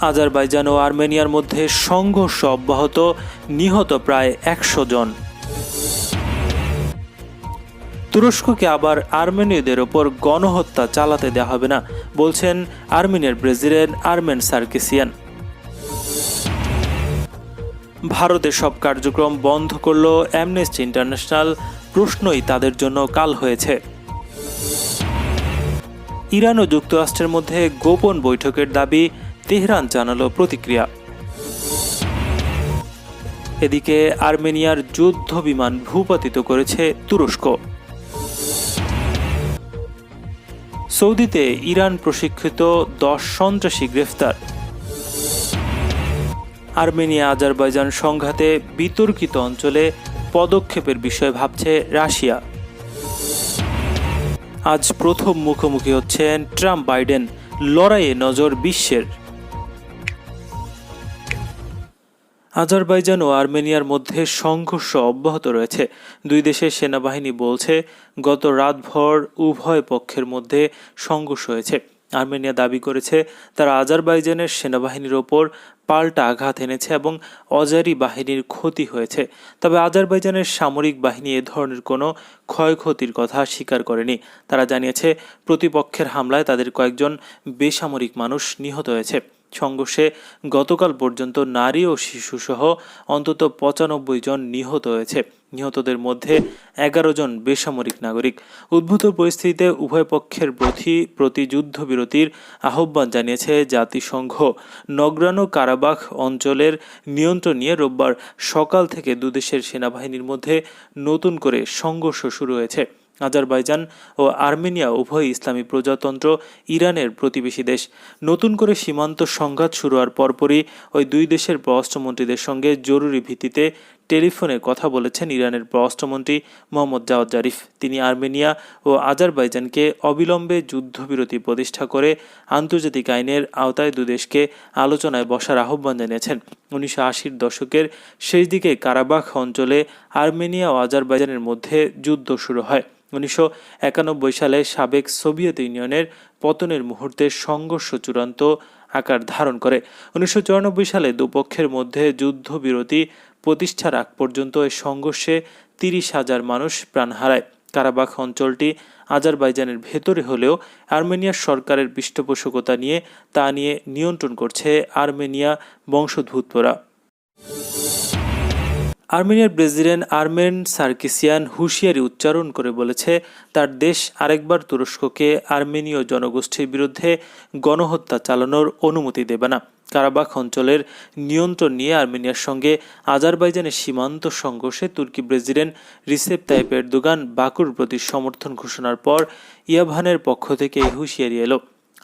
Azerbaijan ও আর্মেনিয়ার মধ্যে সংঘর্ষ অব্যাহত, নিহত প্রায় 100 জন। তুরস্ককে আবার আর্মেনীয়দের ওপর গণহত্যা চালাতে দেওয়া হবে না, বলছেন আর্মেনিয়ার প্রেসিডেন্ট আরমেন সার্কিসিয়ান। ভারতের সব কার্যক্রম বন্ধ করল অ্যামনেস্টি ইন্টারন্যাশনাল, প্রশ্নই তাদের জন্য কাল হয়েছে। ইরান ও যুক্তরাষ্ট্রের মধ্যে গোপন বৈঠকের দাবি, তেহরান জানালো প্রতিক্রিয়া। এদিকে আর্মেনিয়ার যুদ্ধ বিমান ভূপাতিত করেছে তুরস্ক। সৌদিতে ইরান প্রশিক্ষিত 10 সন্ত্রাসী গ্রেফতার। আর্মেনিয়া আজারবাইজান সংঘাতে বিতর্কিত অঞ্চলে পদক্ষেপের বিষয়ে ভাবছে রাশিয়া। আজ প্রথম মুখোমুখি হচ্ছেন ট্রাম্প বাইডেন, লড়াইয়ে নজর বিশ্বের। আজারবাইজান ও আর্মেনিয়ার মধ্যে সংঘর্ষ অব্যাহত রয়েছে। দুই দেশের সেনাবাহিনী বলছে গত রাতভর উভয় পক্ষের মধ্যে সংঘর্ষ হয়েছে। আর্মেনিয়া দাবি করেছে তারা আজারবাইজানের সেনাবাহিনীর ওপর পাল্টা আঘাত এনেছে এবং অজারি বাহিনীর ক্ষতি হয়েছে। তবে আজারবাইজানের সামরিক বাহিনী এ ধরনের কোনো ক্ষয়ক্ষতির কথা স্বীকার করেনি। তারা জানিয়েছে প্রতিপক্ষের হামলায় তাদের কয়েকজন বেসামরিক মানুষ নিহত হয়েছে। সংঘর্ষে গতকাল পর্যন্ত নারী ও শিশুসহ অন্তত 95 জন নিহত হয়েছে। নিহতদের মধ্যে 11 জন বেসামরিক নাগরিক। উদ্ভূত পরিস্থিতিতে উভয় পক্ষের প্রতি যুদ্ধবিরতির আহ্বান জানিয়েছে জাতিসংঘ। নগরানো কারাবাখ অঞ্চলের নিয়ন্ত্রণ নিয়ে রোববার সকাল থেকে দুদেশের সেনাবাহিনীর মধ্যে নতুন করে সংঘর্ষ শুরু হয়েছে। আজারবাইজান ও আর্মেনিয়া উভয় ইসলামী প্রজাতন্ত্র, ইরানের প্রতিবেশী দেশ। নতুন করে সীমান্ত সংঘাত শুরু হওয়ার পরপরই ওই দুই দেশের পররাষ্ট্রমন্ত্রীদের সঙ্গে জরুরি ভিত্তিতে টেলিফোনে কথা বলেছেন ইরানের পররাষ্ট্রমন্ত্রী মোহাম্মদ জাওয়াদ জারিফ। তিনি আর্মেনিয়া ও আজারবাইজানকে অবিলম্বে যুদ্ধবিরতি প্রতিষ্ঠা করে আন্তর্জাতিক আইনের আওতায় দুদেশকে আলোচনায় বসার আহ্বান জানিয়েছেন। 1980-র দশকের শেষ দিকে কারাবাখ অঞ্চলে আর্মেনিয়া ও আজারবাইজানের মধ্যে যুদ্ধ শুরু হয়। 1991 সালে সাবেক সোভিয়েত ইউনিয়নের পতনের মুহূর্তে সংঘর্ষ চূড়ান্ত আকার ধারণ করে। 1994 সালে দুপক্ষের মধ্যে যুদ্ধবিরতি প্রতিষ্ঠার আগ পর্যন্ত এই সংঘর্ষে 30,000 মানুষ প্রাণ হারায়। কারাবাখ অঞ্চলটি আজারবাইজানের ভেতরে হলেও আর্মেনিয়ার সরকারের পৃষ্ঠপোষকতা নিয়ে নিয়ন্ত্রণ করছে আর্মেনিয়া বংশোদ্ভূতরা। আর্মেনিয়ার প্রেসিডেন্ট আরমেন সার্কিসিয়ান হুঁশিয়ারি উচ্চারণ করে বলেছে তার দেশ আরেকবার তুরস্ককে আর্মেনীয় জনগোষ্ঠীর বিরুদ্ধে গণহত্যা চালানোর অনুমতি দেবে না। কারাবাখ অঞ্চলের নিয়ন্ত্রণ নিয়ে আর্মেনিয়ার সঙ্গে আজারবাইজানের সীমান্ত সংঘর্ষে তুর্কি প্রেসিডেন্ট রিসেপ তাইপ এরদোগান বাকুর প্রতি সমর্থন ঘোষণার পর ইয়াভানের পক্ষ থেকে এই হুঁশিয়ারি এলো।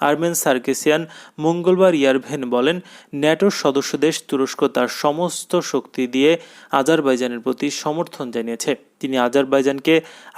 আরমেন সার্কিসিয়ান মঙ্গলবার ইয়ারভেন বলেন, ন্যাটোর সদস্য দেশ তুরস্ক তার সমস্ত শক্তি দিয়ে আজারবাইজানের প্রতি সমর্থন জানিয়েছে। তিনি আজারবাইজানকে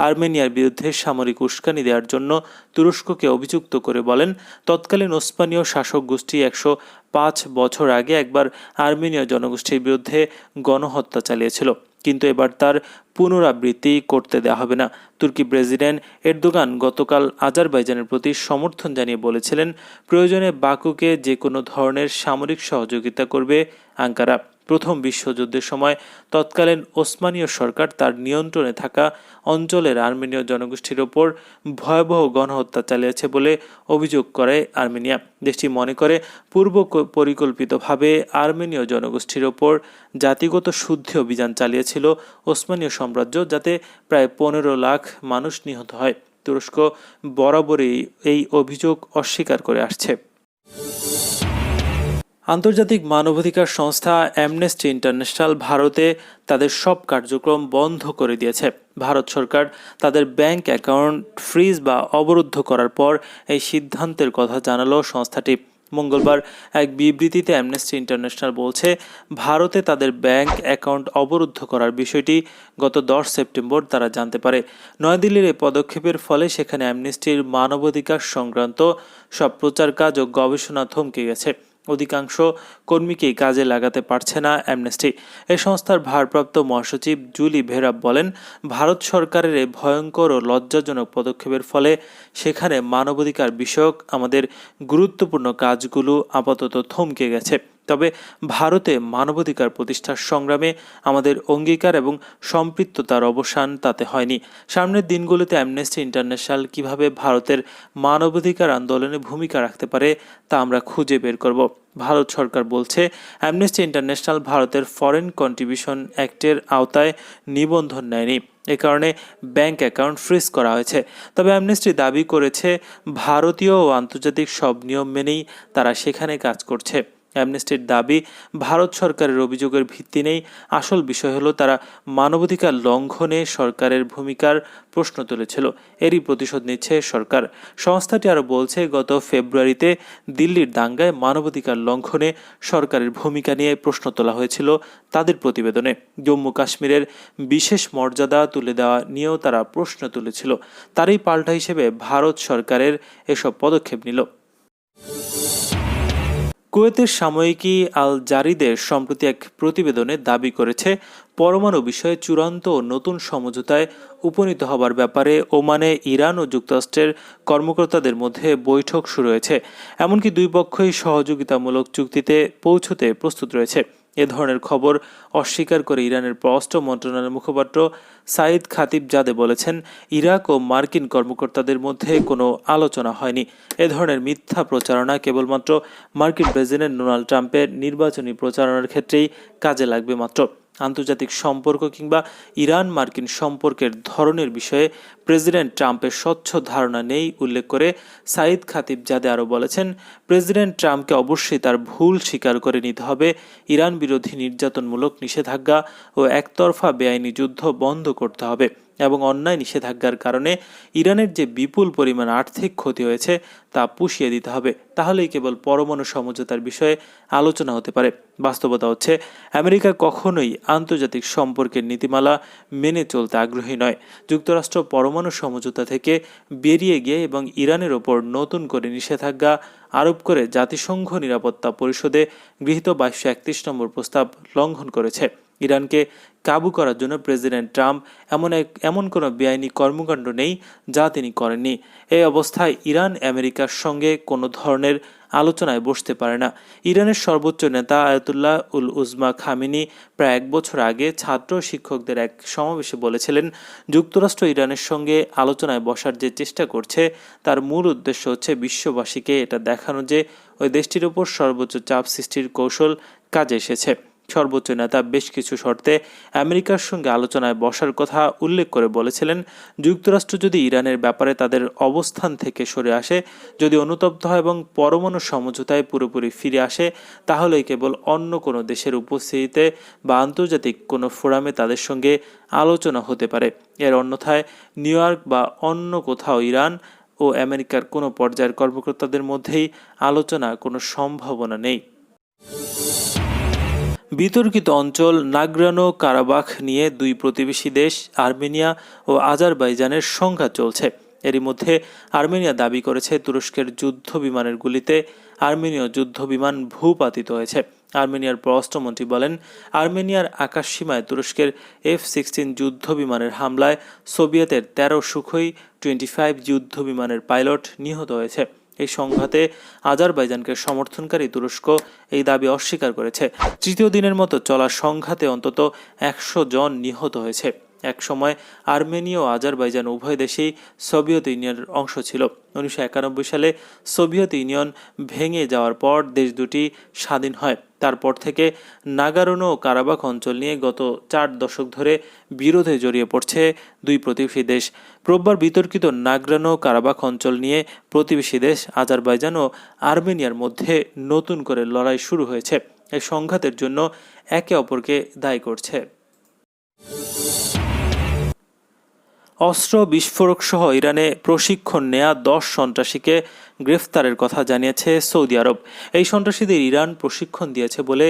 আর্মেনিয়ার বিরুদ্ধে সামরিক উস্কানি দেওয়ার জন্য তুরস্ককে অভিযুক্ত করে বলেন, তৎকালীন ওসমানীয় শাসক গোষ্ঠী 105 বছর আগে একবার আর্মেনীয় জনগোষ্ঠীর বিরুদ্ধে গণহত্যা চালিয়েছিল, কিন্তু এবার তার পুনরাবৃত্তি করতে দেওয়া হবে না। তুর্কি প্রেসিডেন্ট এরদোগান গতকাল আজারবাইজানের প্রতি সমর্থন জানিয়ে বলেছিলেন, প্রয়োজনে বাকুকে যে কোনো ধরনের সামরিক সহযোগিতা করবে আঙ্কারা। প্রথম বিশ্বযুদ্ধের সময় তৎকালীন ওসমানীয় সরকার তার নিয়ন্ত্রণে থাকা অঞ্চলের আর্মেনীয় জনগোষ্ঠীর ওপর ভয়াবহ গণহত্যা চালিয়েছে বলে অভিযোগ করে আর্মেনিয়া। দেশটি মনে করে পূর্ব পরিকল্পিতভাবে আর্মেনীয় জনগোষ্ঠীর ওপর জাতিগত শুদ্ধি অভিযান চালিয়েছিল ওসমানীয় সাম্রাজ্য, যাতে প্রায় 15 লাখ মানুষ নিহত হয়। তুরস্ক বরাবরই এই অভিযোগ অস্বীকার করে আসছে। আন্তর্জাতিক মানবাধিকার সংস্থা অ্যামনেস্টি ইন্টারন্যাশনাল ভারতে তাদের সব কার্যক্রম বন্ধ করে দিয়েছে। ভারত সরকার তাদের ব্যাংক অ্যাকাউন্ট ফ্রিজ বা অবরুদ্ধ করার পর এই সিদ্ধান্তের কথা জানালো সংস্থাটি। মঙ্গলবার এক বিবৃতিতে অ্যামনেস্টি ইন্টারন্যাশনাল বলছে, ভারতে তাদের ব্যাংক অ্যাকাউন্ট অবরুদ্ধ করার বিষয়টি গত 10 সেপ্টেম্বর তারা জানতে পারে। নয়াদিল্লির এই পদক্ষেপের ফলে সেখানে অ্যামনেস্টির মানবাধিকার সংক্রান্ত সব প্রচার কাজ ও গবেষণা থমকে গেছে। অধিকাংশ কর্মীকেই কাজে লাগাতে পারছে না অ্যামনেস্টি। এ সংস্থার ভারপ্রাপ্ত মহাসচিব জুলি ভেরাব বলেন, ভারত সরকারের এই ভয়ঙ্কর ও লজ্জাজনক পদক্ষেপের ফলে সেখানে মানবাধিকার বিষয়ক আমাদের গুরুত্বপূর্ণ কাজগুলো আপাতত থমকে গেছে। তবে ভারতে মানবাধিকার প্রতিষ্ঠার সংগ্রামে আমাদের অঙ্গীকার এবং সম্পৃক্ততার অবসান তাতে হয়নি। সামনের দিনগুলোতে অ্যামনেস্টি ইন্টারন্যাশনাল কিভাবে ভারতের মানবাধিকার আন্দোলনে ভূমিকা রাখতে পারে তা আমরা খুঁজে বের করব। ভারত সরকার বলছে, অ্যামনেস্টি ইন্টারন্যাশনাল ভারতের ফরেন কন্ট্রিবিউশন অ্যাক্টের আওতায় নিবন্ধন নেয়নি। এ কারণে ব্যাংক অ্যাকাউন্ট ফ্রিজ করা হয়েছে। তবে অ্যামনেস্টি দাবি করেছে, ভারতীয় ও আন্তর্জাতিক সব নিয়ম মেনেই তারা সেখানে কাজ করছে। অ্যামনেস্টির দাবি, ভারত সরকারের অভিযোগের ভিত্তি নেই। আসল বিষয় হলো তারা মানবাধিকার লঙ্ঘনে সরকারের ভূমিকার প্রশ্ন তুলেছিল। এরই প্রতিশোধ নিচ্ছে সরকার। সংস্থাটি আরও বলছে, গত ফেব্রুয়ারিতে দিল্লির দাঙ্গায় মানবাধিকার লঙ্ঘনে সরকারের ভূমিকা নিয়ে প্রশ্ন তোলা হয়েছিল তাদের প্রতিবেদনে। জম্মু কাশ্মীরের বিশেষ মর্যাদা তুলে দেওয়া নিয়েও তারা প্রশ্ন তুলেছিল। তারই পাল্টা হিসেবে ভারত সরকারের এসব পদক্ষেপ নিল। কুয়েতের সাময়িকী আল জারিদের সম্প্রতি এক প্রতিবেদনে দাবি করেছে, পরমাণু বিষয়ে চূড়ান্ত ও নতুন সমঝোতায় উপনীত হবার ব্যাপারে ওমানে ইরান ও যুক্তরাষ্ট্রের কর্মকর্তাদের মধ্যে বৈঠক শুরু হয়েছে। এমনকি দুই পক্ষই সহযোগিতামূলক চুক্তিতে পৌঁছতে প্রস্তুত রয়েছে। এ ধরনের খবর অস্বীকার করে ইরানের পররাষ্ট্র মন্ত্রণালয়ের মুখপাত্র সাইদ খাতিবজাদে বলেছেন, ইরাক ও মার্কিন কর্মকর্তাদের মধ্যে কোনো আলোচনা হয়নি। এ ধরনের মিথ্যা প্রচারণা কেবলমাত্র মার্কিন প্রেসিডেন্ট ডোনাল্ড ট্রাম্পের নির্বাচনী প্রচারণার ক্ষেত্রেই কাজে লাগবে মাত্র। আন্তর্জাতিক সম্পর্ক কিংবা ইরান মার্কিন সম্পর্কের ধরনের বিষয়ে প্রেসিডেন্ট ট্রাম্পের স্বচ্ছ ধারণা নেই উল্লেখ করে সাইদ খাতিবজাদে আরও বলেছেন, প্রেসিডেন্ট ট্রাম্পকে অবশ্যই তার ভুল স্বীকার করে নিতে হবে। ইরান বিরোধী নির্যাতনমূলক নিষেধাজ্ঞা ও একতরফা বেআইনি যুদ্ধ বন্ধ করতে হবে এবং অন্যায় নিষেধাজ্ঞার কারণে ইরানের যে বিপুল পরিমাণ আর্থিক ক্ষতি হয়েছে তা পুষিয়ে দিতে হবে। তাহলেই কেবল পরমাণু সমঝোতার বিষয়ে আলোচনা হতে পারে। বাস্তবতা হচ্ছে, আমেরিকা কখনোই আন্তর্জাতিক সম্পর্কের নীতিমালা মেনে চলতে আগ্রহী নয়। যুক্তরাষ্ট্র পরমাণু সমঝোতা থেকে বেরিয়ে গিয়ে এবং ইরানের ওপর নতুন করে নিষেধাজ্ঞা আরোপ করে জাতিসংঘ নিরাপত্তা পরিষদে গৃহীত 2231 নম্বর প্রস্তাব লঙ্ঘন করেছে। ইরানকে কাবু করার জন্য প্রেসিডেন্ট ট্রাম্প এমন কোনো বেআইনি কর্মকাণ্ড নেই যা তিনি করেননি। এই অবস্থায় ইরান আমেরিকার সঙ্গে কোনো ধরনের আলোচনায় বসতে পারে না। ইরানের সর্বোচ্চ নেতা আয়াতুল্লাহ উল উজমা খামেনি প্রায় 1 বছর আগে ছাত্র শিক্ষকদের এক সমাবেশে বলেছিলেন, যুক্তরাষ্ট্র ইরানের সঙ্গে আলোচনায় বসার যে চেষ্টা করছে তার মূল উদ্দেশ্য হচ্ছে বিশ্ববাসীকে এটা দেখানো যে ওই দেশটির ওপর সর্বোচ্চ চাপ সৃষ্টির কৌশল কাজে এসেছে। সর্বোচ্চ নেতা বেশ কিছু শর্তে আমেরিকার সঙ্গে আলোচনায় বসার কথা উল্লেখ করে বলেছিলেন, যুক্তরাষ্ট্র যদি ইরানের ব্যাপারে তাদের অবস্থান থেকে সরে আসে, যদি অনুতপ্ত হয় এবং পরমাণু সমঝোতায় পুরোপুরি ফিরে আসে, তাহলেই কেবল অন্য কোনো দেশের উপস্থিতিতে বা আন্তর্জাতিক কোনো ফোরামে তাদের সঙ্গে আলোচনা হতে পারে। এর অন্যথায় নিউ ইয়র্ক বা অন্য কোথাও ইরান ও আমেরিকার কোনো পর্যায়ের কর্মকর্তাদের মধ্যেই আলোচনা কোনো সম্ভাবনা নেই। বিতর্কিত অঞ্চল নাগরানো কারাবাখ নিয়ে দুই প্রতিবেশী দেশ আর্মেনিয়া ও আজারবাইজানের সংঘাত চলছে। এরই মধ্যে আর্মেনিয়া দাবি করেছে, তুরস্কের যুদ্ধ বিমানের গুলিতে আর্মেনীয় যুদ্ধ বিমান ভূপাতিত হয়েছে। আর্মেনিয়ার পররাষ্ট্রমন্ত্রী বলেন, আর্মেনিয়ার আকাশসীমায় তুরস্কের F-16 যুদ্ধ বিমানের হামলায় সোভিয়েতের 13 সুখোই 25 যুদ্ধ বিমানের পাইলট নিহত হয়েছে। এই সংঘাতে আজারবাইজানকে সমর্থনকারী তুরস্ক এই দাবি অস্বীকার করেছে। তৃতীয় দিনের মতো চলা সংঘাতে অন্তত 100 জন নিহত হয়েছে। এক সময় আর্মেনিয়া ও আজারবাইজান উভয় দেশেই সোভিয়েত ইউনিয়নের অংশ ছিল। 1991 সালে সোভিয়েত ইউনিয়ন ভেঙে যাওয়ার পর দেশ দুটি স্বাধীন হয়। তারপর থেকে নাগরোনো ও কারাবাখ অঞ্চল নিয়ে গত 4 দশক ধরে বিরোধে জড়িয়ে পড়ছে দুই প্রতিবেশী দেশ। রোববার বিতর্কিত নাগরোনো কারাবাখ অঞ্চল নিয়ে প্রতিবেশী দেশ আজারবাইজান ও আর্মেনিয়ার মধ্যে নতুন করে লড়াই শুরু হয়েছে। এই সংঘাতের জন্য একে অপরকে দায়ী করছে। অস্ত্র বিস্ফোরক সহ ইরানে প্রশিক্ষণ নেয়া 10 সন্ত্রাসীকে গ্রেফতারের কথা জানিয়েছে সৌদি আরব। এই সন্ত্রাসীদের ইরান প্রশিক্ষণ দিয়েছে বলে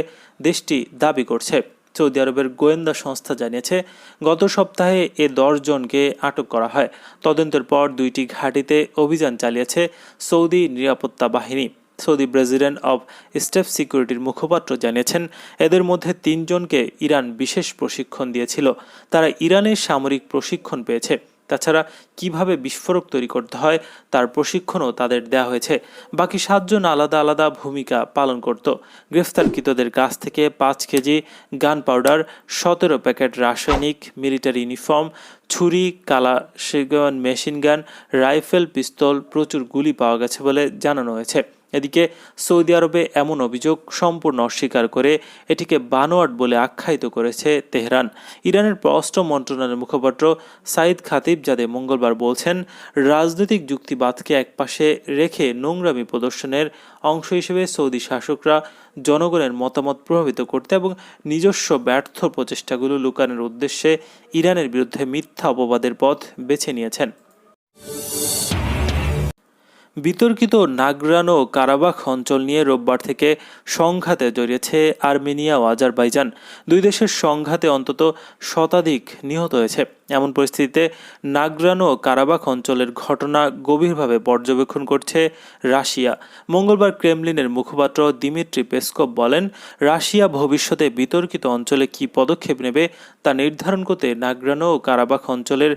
দেশটি দাবি করছে। সৌদি আরবের গোয়েন্দা সংস্থা জানিয়েছে, গত সপ্তাহে এ 10 জনকে আটক করা হয়। তদন্তের পর 2টি ঘাঁটিতে অভিযান চালিয়েছে সৌদি নিরাপত্তা বাহিনী। সৌদি প্রেসিডেন্ট অব স্টেট সিকিউরিটির মুখপাত্র জানিয়েছেন, এদের মধ্যে 3 জনকে ইরান বিশেষ প্রশিক্ষণ দিয়েছিল। তারা ইরানের সামরিক প্রশিক্ষণ পেয়েছে। তাছাড়া কিভাবে বিস্ফোরক তৈরি করতে হয় তার প্রশিক্ষণও তাদের দেওয়া হয়েছে। বাকি 7 জন আলাদা আলাদা ভূমিকা পালন করত। গ্রেফতারকৃতদের কাছ থেকে 5 কেজি গান পাউডার, 17 প্যাকেট রাসায়নিক, মিলিটারি ইউনিফর্ম, ছুরি, কালাশিনগান মেশিন গান, রাইফেল, পিস্তল, প্রচুর গুলি পাওয়া গেছে বলে জানানো হয়েছে। এদিকে সৌদি আরবে এমন অভিযোগ সম্পূর্ণ অস্বীকার করে এটিকে বানোয়াট বলে আখ্যায়িত করেছে তেহরান। ইরানের পররাষ্ট্র মন্ত্রণালয়ের মুখপাত্র সাইদ খাতিবজাদে মঙ্গলবার বলছেন, রাজনৈতিক যুক্তিবাদকে একপাশে রেখে নোংরামি প্রদর্শনের অংশ হিসেবে সৌদি শাসকরা জনগণের মতামত প্রভাবিত করতে এবং নিজস্ব ব্যর্থ প্রচেষ্টাগুলো লুকানোর উদ্দেশ্যে ইরানের বিরুদ্ধে মিথ্যা অপবাদের পথ বেছে নিয়েছেন। বিতর্কিত নাগরানো কারাবাখ অঞ্চল নিয়ে রোববার থেকে সংঘাতে জড়িয়েছে আর্মেনিয়া ও আজারবাইজান। দুই দেশের সংঘাতে অন্তত শতাধিক নিহত হয়েছে। এমন পরিস্থিতিতে নাগরানো কারাবাখ অঞ্চলের ঘটনা গভীরভাবে পর্যবেক্ষণ করছে রাশিয়া। মঙ্গলবার ক্রেমলিনের মুখপাত্র দিমিত্রি পেসকভ বলেন, রাশিয়া ভবিষ্যতে বিতর্কিত অঞ্চলে কী পদক্ষেপ নেবে তা নির্ধারণ করতে নাগরানো ও কারাবাখ অঞ্চলের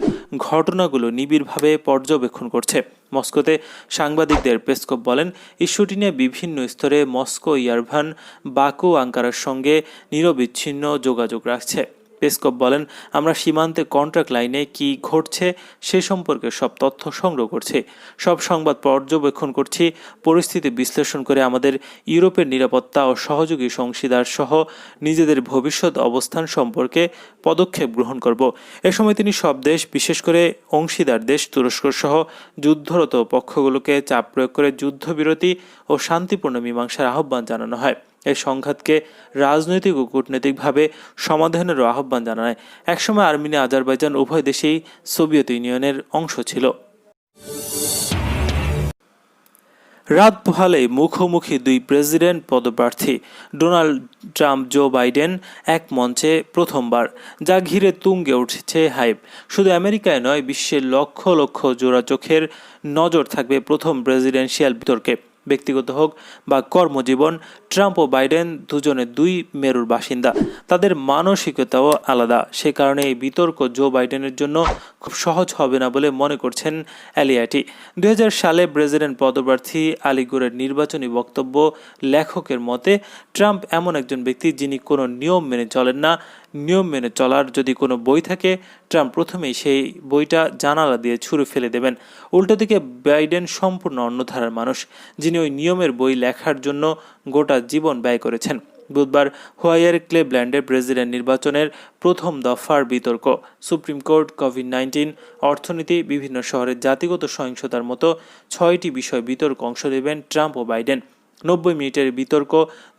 ঘটনাগুলো নিবিড়ভাবে পর্যবেক্ষণ করছে। মস্কোতে সাংবাদিকদের পেসকভ বলেন, ইস্যুটি নিয়ে বিভিন্ন স্তরে মস্কো, ইয়ারভান, বাকু, আঙ্কারার সঙ্গে নিরবিচ্ছিন্ন যোগাযোগ রাখছে। পেসকভ বলেন, আমরা সীমান্তে কন্ট্রাক্ট লাইনে কি ঘটছে সে সম্পর্কে সব তথ্য সংগ্রহ করছি, সব সংবাদ পর্যবেক্ষণ করছি, পরিস্থিতি বিশ্লেষণ করে আমাদের ইউরোপের নিরাপত্তা ও সহযোগী অংশীদার সহ নিজেদের ভবিষ্যৎ অবস্থান সম্পর্কে পদক্ষেপ গ্রহণ করব। এ সময় তিনি সব দেশ, বিশেষ করে অংশীদার দেশ তুরস্ক সহ যুদ্ধরত পক্ষগুলোকে চাপ প্রয়োগ করে যুদ্ধবিরতি ও শান্তিপূর্ণ মীমাংসার আহ্বান জানানো হয়। এই সংঘাতকে রাজনৈতিক ও কূটনৈতিকভাবে সমাধানেরও আহ্বান জানায়। একসময় আর্মেনিয়া, আজারবাইজান উভয় দেশেই সোভিয়েত ইউনিয়নের অংশ ছিল। রাত পোহালে মুখোমুখি দুই প্রেসিডেন্ট পদপ্রার্থী ডোনাল্ড ট্রাম্প, জো বাইডেন এক মঞ্চে প্রথমবার, যা ঘিরে তুঙ্গে উঠছে হাইপ। শুধু আমেরিকায় নয়, বিশ্বের লক্ষ লক্ষ জোড়া চোখের নজর থাকবে প্রথম প্রেসিডেন্সিয়াল বিতর্কে। ব্যক্তিগত হোক বা কর্মজীবন, ট্রাম্প ও বাইডেন দুজনে দুই মেরুর বাসিন্দা। তাদের মানসিকতাও আলাদা। সে কারণে এই বিতর্ক জো বাইডেনের জন্য খুব সহজ হবে না বলে মনে করছেন অ্যালিয়াটি। 2000 সালে প্রেসিডেন্ট পদপ্রার্থী আলিগোরের নির্বাচনী বক্তব্য লেখকের মতে, ট্রাম্প এমন একজন ব্যক্তি যিনি কোনো নিয়ম মেনে চলেন না। নিয়ম মেনে চলার যদি কোনো বই থাকে, ট্রাম্প প্রথমেই সেই বইটা জানালা দিয়ে ছুঁড়ে ফেলে দেবেন। উল্টো দিকে বাইডেন সম্পূর্ণ অন্য ধারার মানুষ, যিনি ওই নিয়মের বই লেখার জন্য গোটা জীবন ব্যয় করেছেন। বুধবার হোয়াইয়ের ক্লিভল্যান্ডের প্রেসিডেন্ট নির্বাচনের প্রথম দফার বিতর্ক, সুপ্রিম কোর্ট, কোভিড-19, অর্থনীতি, বিভিন্ন শহরের জাতিগত সহিংসতার মতো 6টি বিষয় বিতর্ক অংশ নেবেন ট্রাম্প ও বাইডেন। 90 মিনিটের বিতর্ক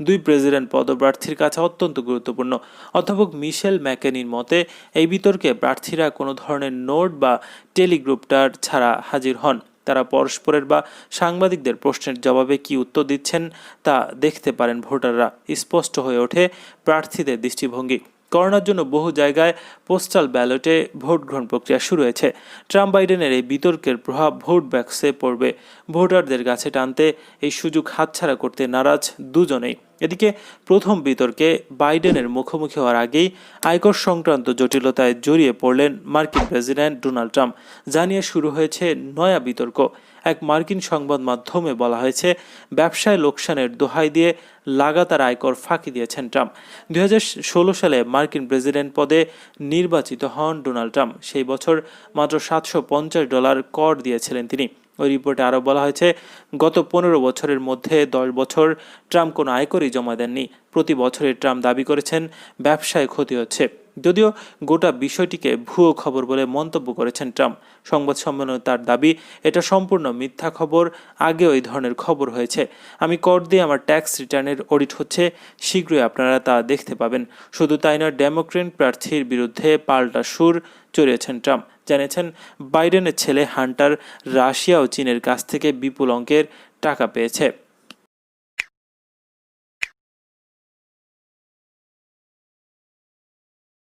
দুই প্রেসিডেন্ট পদপ্রার্থীর কাছে অত্যন্ত গুরুত্বপূর্ণ। অধ্যাপক মিশেল ম্যাকেনির মতে, এই বিতর্কে প্রার্থীরা কোনো ধরনের নোট বা টেলিগ্রাফটার ছাড়া হাজির হন। তারা পরস্পরের বা সাংবাদিকদের প্রশ্নের জবাবে কি উত্তর দিচ্ছেন তা দেখতে পারেন ভোটাররা। স্পষ্ট হয়ে ওঠে প্রার্থীদের দৃষ্টিভঙ্গি। করোনার জন্য বহু জায়গায় পোস্টাল ব্যালটে ভোট গ্রহণ প্রক্রিয়া শুরু হয়েছে। ট্রাম্প বাইডেনের এই বিতর্কের প্রভাব ভোট বাক্সে পড়বে। ভোটারদের কাছে টানতে এই সুযোগ হাতছাড়া করতে নারাজ দুজনেই। এদিকে প্রথম বিতর্কে বাইডেনের মুখোমুখি হওয়ার আগেই আয়কর সংক্রান্ত জটিলতায় জড়িয়ে পড়লেন মার্কিন প্রেসিডেন্ট ডোনাল্ড ট্রাম্প। জানিয়ে শুরু হয়েছে নয়া বিতর্ক। এক মার্কিন সংবাদ মাধ্যমে বলা হয়েছে, ব্যবসায় লোকসানের দোহাই দিয়ে লাগাতার আয়কর ফাঁকি দিয়েছেন ট্রাম্প। 2016 সালে মার্কিন প্রেসিডেন্ট পদে নির্বাচিত হন ডোনাল্ড ট্রাম্প। সেই বছর মাত্র $750 কর দিয়েছিলেন তিনি। ওই রিপোর্টে আরও বলা হয়েছে, গত 15 বছরের মধ্যে 10 বছর ট্রাম্প কোনো আয়করই জমা দেননি। প্রতি বছরে ট্রাম্প দাবি করেছেন ব্যবসায় ক্ষতি হচ্ছে। যদিও গোটা বিষয়টিকে ভুয়ো খবর বলে মন্তব্য করেছেন ট্রাম্প। সংবাদ সম্মেলনে তার দাবি, এটা সম্পূর্ণ মিথ্যা খবর, আগেও এই ধরনের খবর হয়েছে। আমি কর দিয়ে আমার ট্যাক্স রিটার্নের অডিট হচ্ছে, শীঘ্রই আপনারা তা দেখতে পাবেন। শুধু তাই নয়, ডেমোক্রেট প্রার্থীর বিরুদ্ধে পাল্টা সুর চড়িয়েছেন ট্রাম্প। জানিয়েছেন, বাইডেনের ছেলে হান্টার রাশিয়া ও চীনের কাছ থেকে বিপুল অঙ্কের টাকা পেয়েছে।